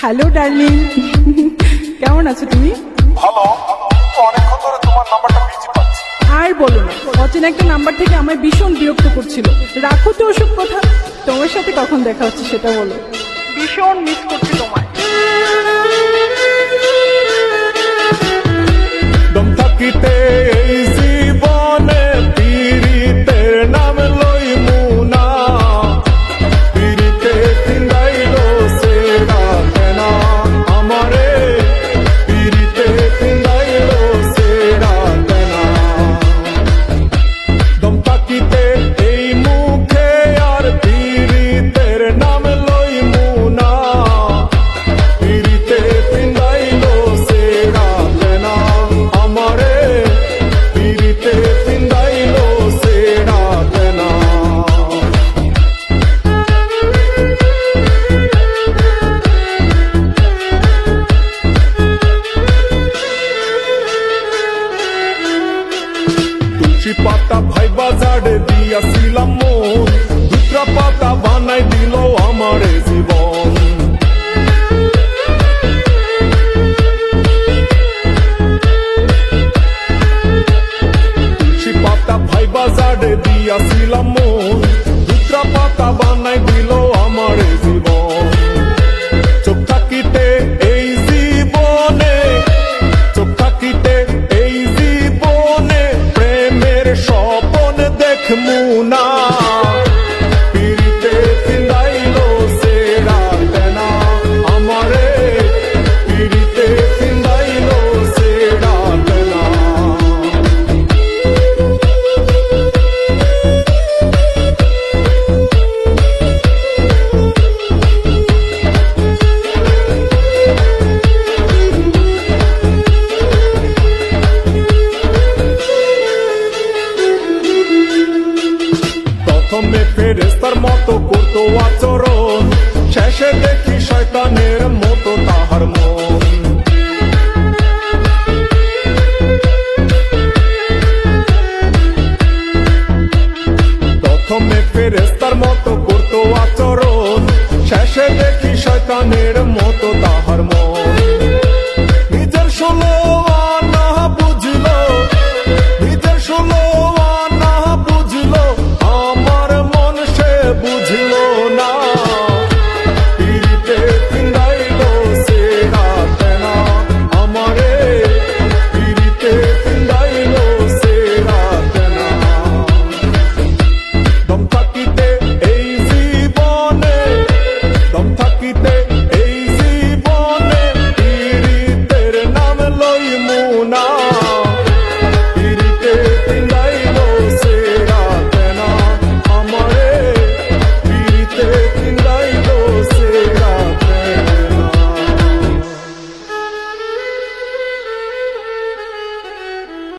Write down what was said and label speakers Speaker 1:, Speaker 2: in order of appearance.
Speaker 1: Hello darling, কেমন আছো তুমি?
Speaker 2: ভালো। অনেকক্ষণ ধরে তোমার নাম্বারটা বিজি পাচ্ছি।
Speaker 1: আর বলো না, অচেনা একটা নাম্বার থেকে আমায় ভীষণ বিরক্ত করছিল। রাখো তো ওসব কথা, তোমার সাথে কখন দেখা হচ্ছে সেটা বলো। ভীষণ মিস করছি তোমায়।
Speaker 2: দম থাকিতে এই জীবনে পীড়িতের নাম লইমু না, পীড়িতে তিন্দাইল সেরা কেনা আমারে, পীড়িতে তিন্দাইল সেরা কেনা। দম থাকিতে এই মুখে আর পীড়িতের নাম লইমু না, পীড়িতে তিন্দাইল সেরা কেনা আমারে, পীড়িতে তিন্দাইল সেরা কেনা। তুলসী পাতা ভাই বাজারে দিয়াছিলাম মন, দুটা পাতা বানাই দিল আমারে জীবন। তুলসী পাতা ভাই বাজারে দিয়াছিলাম মন, দুটা পাতা বানাই দিল আমারে জীবন। চোখ থাকিতে এই জীবনে, চোখ থাকিতে এই জীবনে প্রেমের স্বপন দেখমু না, পীড়িতে তিন্দাইল সেরা কেনা আমারে, পীড়িতে তিন্দাইল সেরা কেনা। প্রথমে ফেরেস্তার মতো করতো আচরণ, শেষে দেখি শয়তানের মতো তাহার মন। প্রথমে ফেরেস্তার মতো করতো আচরণ, শেষে দেখি শয়তানের মতো তাহার মন। নিজের ষোলো আনা বুঝলো, নিজের ষোলো আনা বুঝলো, আমার মন সে বুঝলো না, পীড়িতে তিন্দাইল সেরা কেনা আমারে, পীড়িতে তিন্দাইল সেরা কেনা। দম থাকিতে এই জীবনে, দম থাকিতে এই জীবনে পীড়িতের নাম লইমু না,